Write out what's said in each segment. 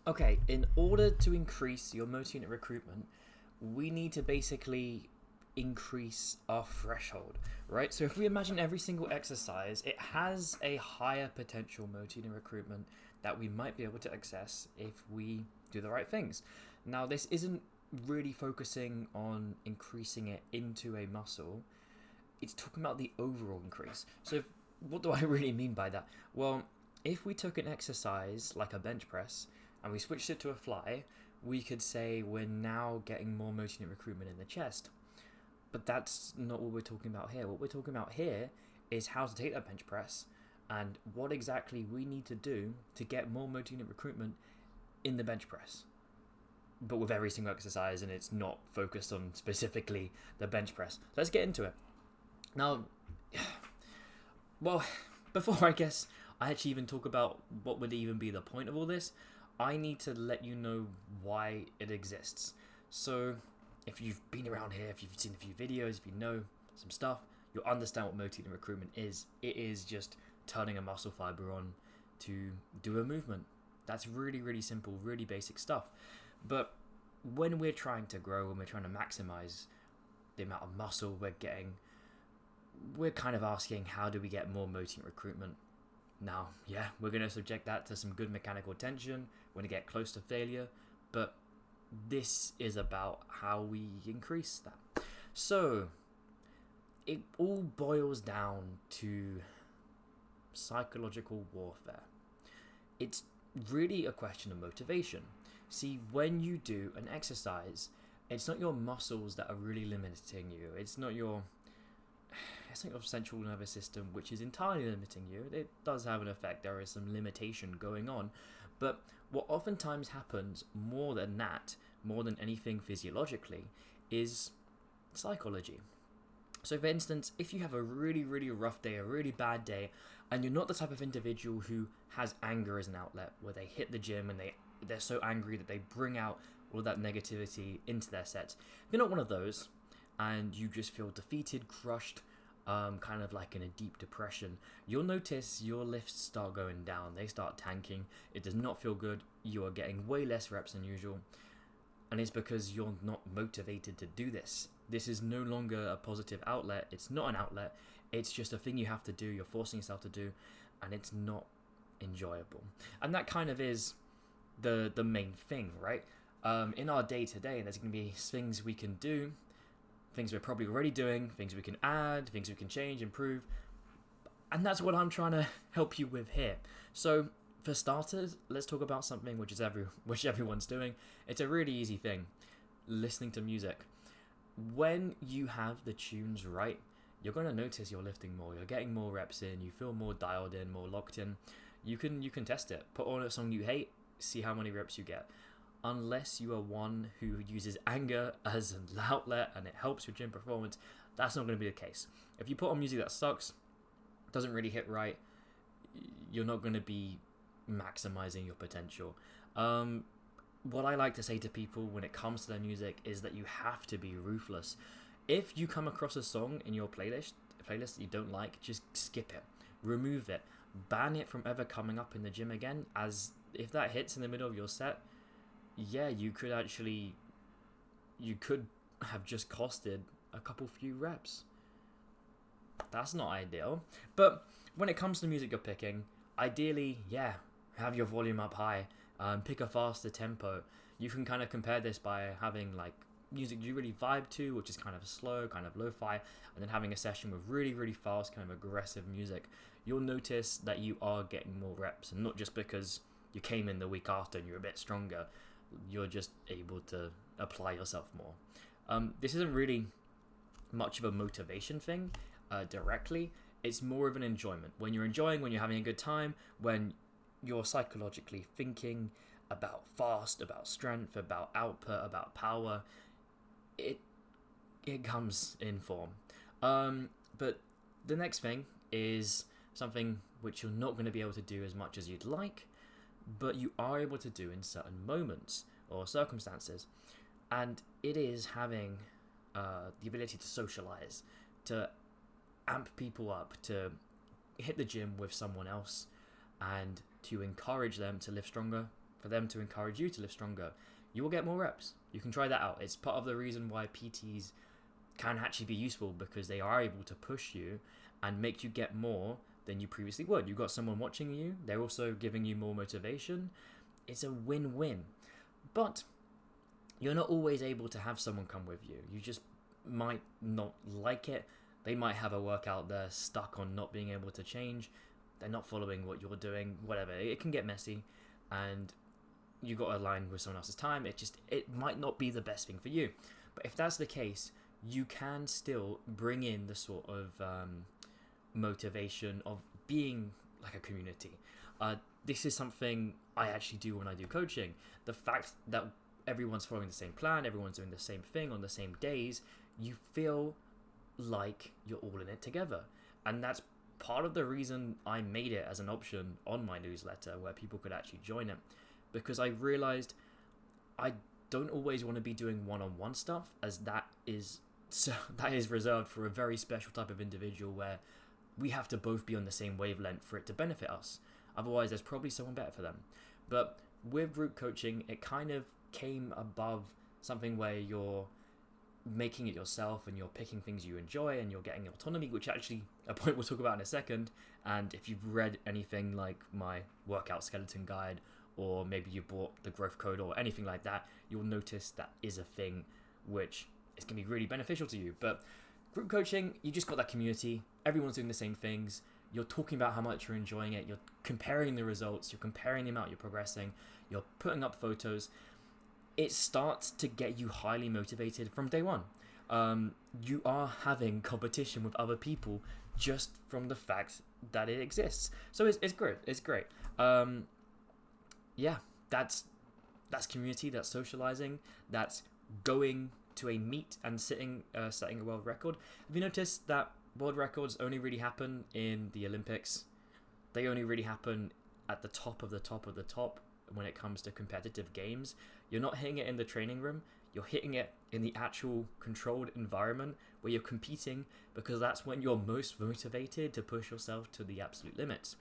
Okay, in order to increase your motor unit recruitment, we need to basically increase our threshold, right? So if we imagine every single exercise, it has a higher potential motor unit recruitment that we might be able to access if we do the right things. Now, this isn't really focusing on increasing it into a muscle, it's talking about the overall increase. So, what do I really mean by that? Well, if we took an exercise like a bench press and we switched it to a fly, we could say we're now getting more motor unit recruitment in the chest. But that's not what we're talking about here. What we're talking about here is how to take that bench press and what exactly we need to do to get more motor unit recruitment in the bench press. But with every single exercise, and it's not focused on specifically the bench press. Let's get into it. Now, well, before I guess I actually even talk about what would even be the point of all this, I need to let you know why it exists. So, if you've been around here, if you've seen a few videos, if you know some stuff, you'll understand what motor unit recruitment is. It is just turning a muscle fiber on to do a movement. That's really, really simple, really basic stuff. But when we're trying to grow, when we're trying to maximize the amount of muscle we're getting, we're kind of asking, how do we get more motor unit recruitment? Now, yeah, we're going to subject that to some good mechanical tension. We're going to get close to failure, but this is about how we increase that. So, it all boils down to psychological warfare. It's really a question of motivation. See, when you do an exercise, it's not your muscles that are really limiting you. It's not your central nervous system which is entirely limiting you. It does have an effect. There is some limitation going on. But what oftentimes happens more than that, more than anything physiologically, is psychology. So for instance, if you have a really, really rough day, a really bad day, and you're not the type of individual who has anger as an outlet, where they hit the gym and they're so angry that they bring out all that negativity into their sets. If you're not one of those, and you just feel defeated, crushed, kind of like in a deep depression, you'll notice your lifts start going down. They start tanking. It does not feel good. You are getting way less reps than usual. And it's because you're not motivated to do this. This is no longer a positive outlet. It's not an outlet. It's just a thing you have to do. You're forcing yourself to do. And it's not enjoyable. And that kind of is the main thing, right? In our day-to-day, there's going to be things we can do, things we're probably already doing, things we can add, things we can change, improve. And that's what I'm trying to help you with here. So, for starters, let's talk about something which everyone's doing. It's a really easy thing. Listening to music. When you have the tunes right, you're going to notice you're lifting more. You're getting more reps in. You feel more dialed in, more locked in. You can test it. Put on a song you hate, see how many reps you get. Unless you are one who uses anger as an outlet and it helps your gym performance, that's not going to be the case. If you put on music that sucks, doesn't really hit right, you're not going to be maximizing your potential. What I like to say to people when it comes to their music is that you have to be ruthless. If you come across a song in your playlist that you don't like, just skip it, remove it, ban it from ever coming up in the gym again, as if that hits in the middle of your set, yeah, you could have just costed a couple few reps. That's not ideal. But when it comes to music you're picking, ideally, yeah, have your volume up high, pick a faster tempo. You can kind of compare this by having like music you really vibe to, which is kind of slow, kind of lo-fi, and then having a session with really, really fast, kind of aggressive music. You'll notice that you are getting more reps, and not just because you came in the week after and you're a bit stronger. You're just able to apply yourself more. This isn't really much of a motivation thing directly. It's more of an enjoyment. When you're enjoying, when you're having a good time, when you're psychologically thinking about fast, about strength, about output, about power, it comes in form. But the next thing is something which you're not going to be able to do as much as you'd like, but you are able to do in certain moments or circumstances. And it is having the ability to socialize, to amp people up, to hit the gym with someone else, and to encourage them to lift stronger for them to encourage you to lift stronger, you will get more reps. You can try that out. It's part of the reason why PTs can actually be useful, because they are able to push you and make you get more than you previously would. You've got someone watching you, they're also giving you more motivation. It's a win-win. But you're not always able to have someone come with you. You just might not like it. They might have a workout they're stuck on not being able to change. They're not following what you're doing, whatever. It can get messy, and you got to align with someone else's time. It might not be the best thing for you. But if that's the case, you can still bring in the sort of motivation of being like a community. This is something I actually do when I do coaching. The fact that everyone's following the same plan, everyone's doing the same thing on the same days, you feel like you're all in it together. And that's part of the reason I made it as an option on my newsletter, where people could actually join it, because I realized I don't always want to be doing one-on-one stuff, as that is reserved for a very special type of individual, where we have to both be on the same wavelength for it to benefit us. Otherwise, there's probably someone better for them. But with group coaching, it kind of came above something where you're making it yourself and you're picking things you enjoy and you're getting autonomy, which actually a point we'll talk about in a second. And if you've read anything like my workout skeleton guide, or maybe you bought the growth code or anything like that, you'll notice that is a thing which is going to be really beneficial to you. But group coaching, you just got that community. Everyone's doing the same things. You're talking about how much you're enjoying it. You're comparing the results. You're comparing the amount you're progressing. You're putting up photos. It starts to get you highly motivated from day one. You are having competition with other people just from the fact that it exists. So it's great. It's great. Yeah, that's community. That's socializing. That's going to a meet and setting a world record. Have you noticed that world records only really happen in the Olympics? They only really happen at the top of the top of the top when it comes to competitive games. You're not hitting it in the training room. You're hitting it in the actual controlled environment where you're competing, because that's when you're most motivated to push yourself to the absolute limits.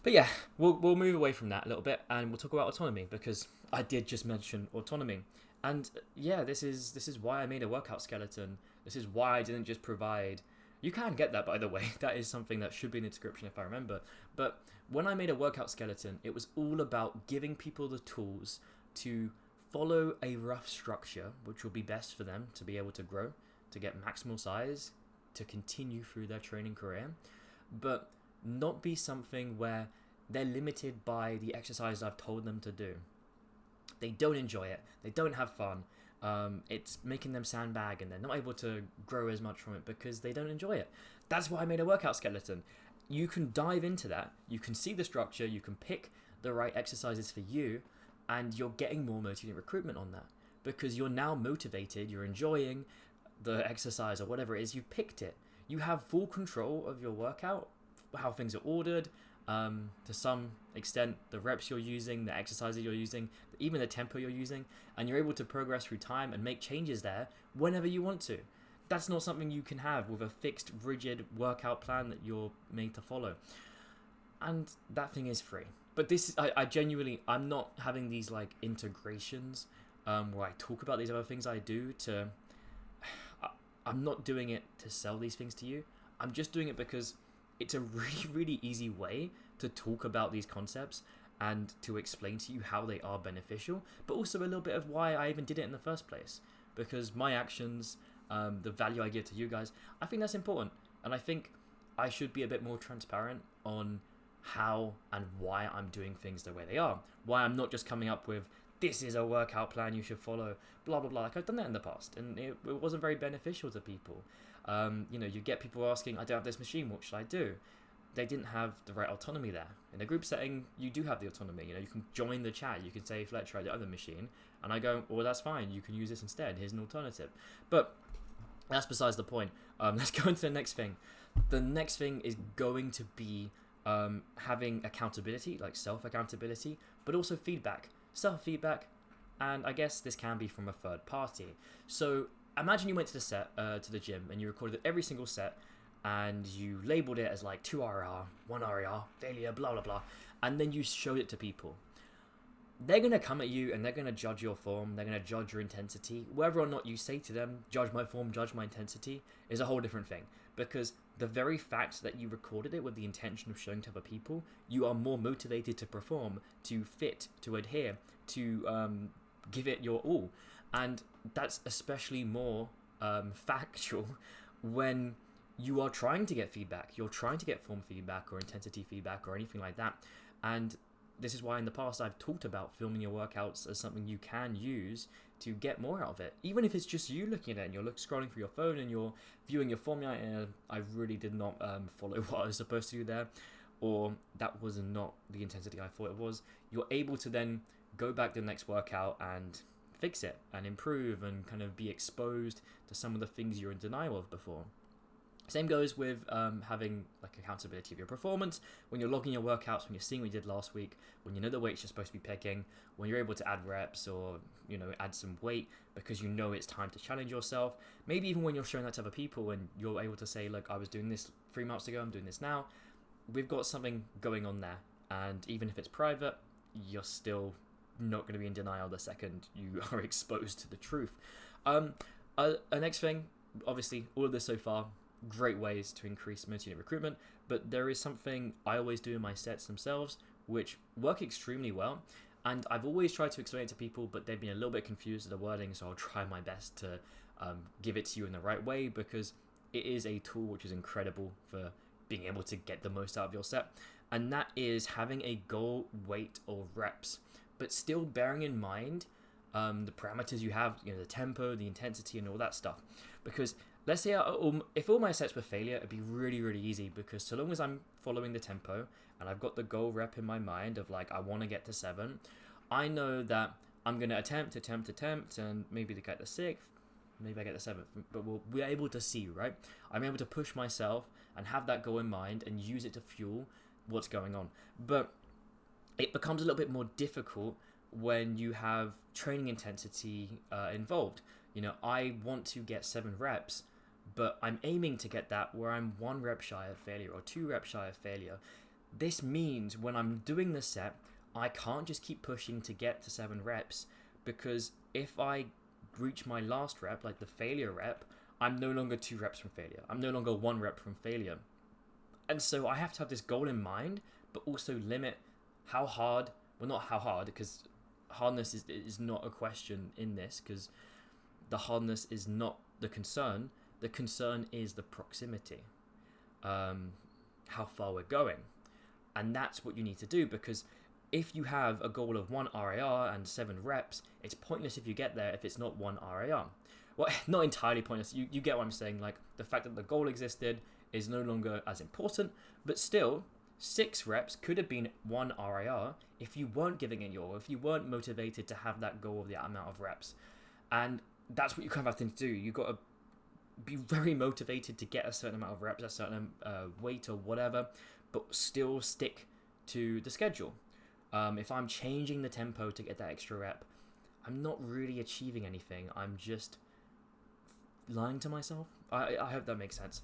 But yeah, we'll move away from that a little bit, and we'll talk about autonomy, because I did just mention autonomy. And yeah, this is why I made a workout skeleton. This is why I didn't just provide... You can get that, by the way. That is something that should be in the description if I remember. But when I made a workout skeleton, it was all about giving people the tools to follow a rough structure, which will be best for them to be able to grow, to get maximal size, to continue through their training career, but not be something where they're limited by the exercise I've told them to do. They don't enjoy it. They don't have fun. It's making them sandbag, and they're not able to grow as much from it because they don't enjoy it. That's why I made a workout skeleton. You can dive into that. You can see the structure. You can pick the right exercises for you, and you're getting more motivated recruitment on that, because you're now motivated. You're enjoying the exercise or whatever it is. You picked it. You have full control of your workout, how things are ordered, to some extent, the reps you're using, the exercises you're using, even the tempo you're using, and you're able to progress through time and make changes there whenever you want to. That's not something you can have with a fixed, rigid workout plan that you're made to follow. And that thing is free. But this, I genuinely, I'm not having these like integrations where I talk about these other things I do to... I'm not doing it to sell these things to you. I'm just doing it because it's a really, really easy way to talk about these concepts and to explain to you how they are beneficial, but also a little bit of why I even did it in the first place. Because my actions, the value I give to you guys, I think that's important. And I think I should be a bit more transparent on how and why I'm doing things the way they are. Why I'm not just coming up with, this is a workout plan you should follow, blah, blah, blah. Like I've done that in the past, and it wasn't very beneficial to people. You get people asking, I don't have this machine, what should I do? They didn't have the right autonomy there. In a group setting, you do have the autonomy. You can join the chat. You can say, Fletcher, I don't have the machine. And I go, well, that's fine. You can use this instead. Here's an alternative. But that's besides the point. Let's go into the next thing. The next thing is going to be having accountability, like self-accountability, but also feedback. Self-feedback, and I guess this can be from a third party. So imagine you went to the gym, and you recorded every single set, and you labeled it as like 2 RR, 1 RR, failure, blah, blah, blah, and then you showed it to people. they're going to come at you and they're going to judge your form, they're going to judge your intensity. Whether or not you say to them, judge my form, judge my intensity, is a whole different thing. Because the very fact that you recorded it with the intention of showing to other people, you are more motivated to perform, to fit, to adhere, to give it your all. And that's especially more factual when you are trying to get feedback. You're trying to get form feedback or intensity feedback or anything like that. And this is why in the past I've talked about filming your workouts as something you can use to get more out of it. Even if it's just you looking at it and you're scrolling through your phone and you're viewing your formula and I really did not follow what I was supposed to do there, or that was not the intensity I thought it was, you're able to then go back to the next workout and fix it and improve and kind of be exposed to some of the things you're in denial of before. Same goes with having like accountability of your performance. When you're logging your workouts, when you're seeing what you did last week, when you know the weights you're supposed to be picking, when you're able to add reps or add some weight because you know it's time to challenge yourself. Maybe even when you're showing that to other people and you're able to say, look, I was doing this 3 months ago, I'm doing this now. We've got something going on there, and even if it's private, you're still not going to be in denial the second you are exposed to the truth. Next thing, obviously, all of this so far, great ways to increase multi-unit recruitment, but there is something I always do in my sets themselves which work extremely well, and I've always tried to explain it to people, but they've been a little bit confused at the wording, so I'll try my best to give it to you in the right way, because it is a tool which is incredible for being able to get the most out of your set, and that is having a goal weight or reps, but still bearing in mind the parameters you have, the tempo, the intensity, and all that stuff. Because let's say if all my sets were failure, it'd be really, really easy, because so long as I'm following the tempo and I've got the goal rep in my mind of like, I want to get to 7, I know that I'm going to attempt, and maybe to get the 6th, maybe I get the 7th, but we'll be able to see, right? I'm able to push myself and have that goal in mind and use it to fuel what's going on. But it becomes a little bit more difficult when you have training intensity involved. I want to get 7 reps, but I'm aiming to get that where I'm 1 rep shy of failure or 2 reps shy of failure. This means when I'm doing the set, I can't just keep pushing to get to 7 reps, because if I reach my last rep, like the failure rep, I'm no longer 2 reps from failure. I'm no longer 1 rep from failure. And so I have to have this goal in mind, but also limit how hard, well, not how hard, because hardness is not a question in this, because the hardness is not the concern. The concern is the proximity, how far we're going. And that's what you need to do, because if you have a goal of 1 RAR and 7 reps, it's pointless if you get there if it's not 1 RAR. Well, not entirely pointless. You get what I'm saying. Like, the fact that the goal existed is no longer as important, but still, 6 reps could have been 1 RAR if you weren't giving it your all, if you weren't motivated to have that goal of the amount of reps. And that's what you kind of have to do. You've got to be very motivated to get a certain amount of reps, a certain weight or whatever, but still stick to the schedule. If I'm changing the tempo to get that extra rep, I'm not really achieving anything. I'm just lying to myself. I hope that makes sense.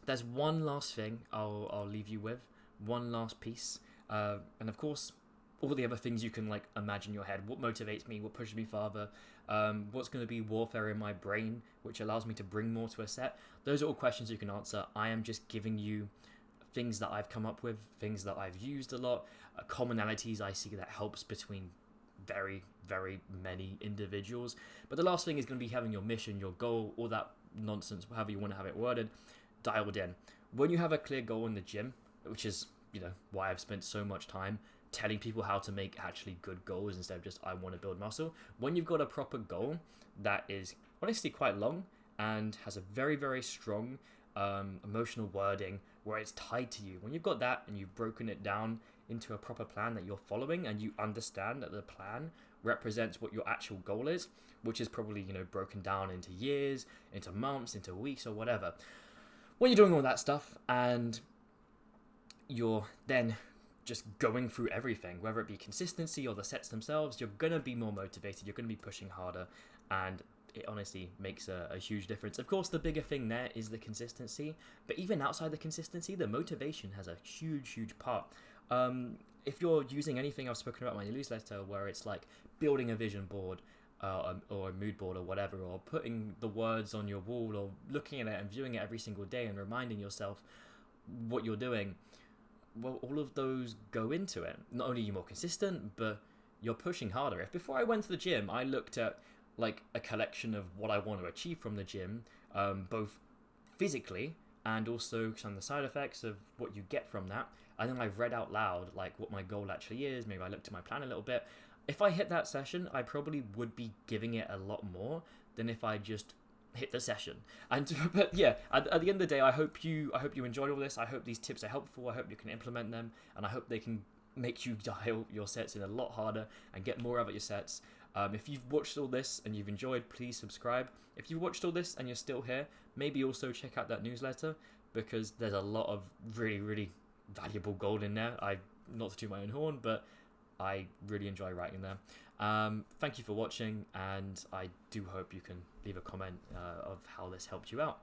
There's one last thing I'll leave you with, one last piece, and of course all the other things you can like imagine in your head. What motivates me? What pushes me farther? What's going to be warfare in my brain, which allows me to bring more to a set? Those are all questions you can answer. I am just giving you things that I've come up with, things that I've used a lot, commonalities I see that helps between very, very many individuals. But the last thing is going to be having your mission, your goal, all that nonsense, however you want to have it worded, dialed in. When you have a clear goal in the gym, which is, why I've spent so much time telling people how to make actually good goals instead of just, I want to build muscle. When you've got a proper goal that is honestly quite long and has a very, very strong emotional wording where it's tied to you, when you've got that and you've broken it down into a proper plan that you're following, and you understand that the plan represents what your actual goal is, which is probably, broken down into years, into months, into weeks, or whatever. When you're doing all that stuff and you're then just going through everything, whether it be consistency or the sets themselves, you're going to be more motivated, you're going to be pushing harder, and it honestly makes a huge difference. Of course, the bigger thing there is the consistency, but even outside the consistency, the motivation has a huge, huge part. If you're using anything I've spoken about in my newsletter, where it's like building a vision board, or a mood board or whatever, or putting the words on your wall, or looking at it and viewing it every single day and reminding yourself what you're doing, well, all of those go into it. Not only are you more consistent, but you're pushing harder. If before I went to the gym, I looked at like a collection of what I want to achieve from the gym, both physically and also some of the side effects of what you get from that, and then I've read out loud like what my goal actually is. Maybe I looked at my plan a little bit. If I hit that session, I probably would be giving it a lot more than if I just hit the session. And but yeah, at the end of the day, I hope you enjoyed all this. I hope these tips are helpful. I hope you can implement them, and I hope they can make you dial your sets in a lot harder and get more out of your sets. If you've watched all this and you've enjoyed, please subscribe. If you've watched all this and you're still here, maybe also check out that newsletter, because there's a lot of really, really valuable gold in there. Not to toot my own horn, but I really enjoy writing there. Thank you for watching, and I do hope you can leave a comment of how this helped you out.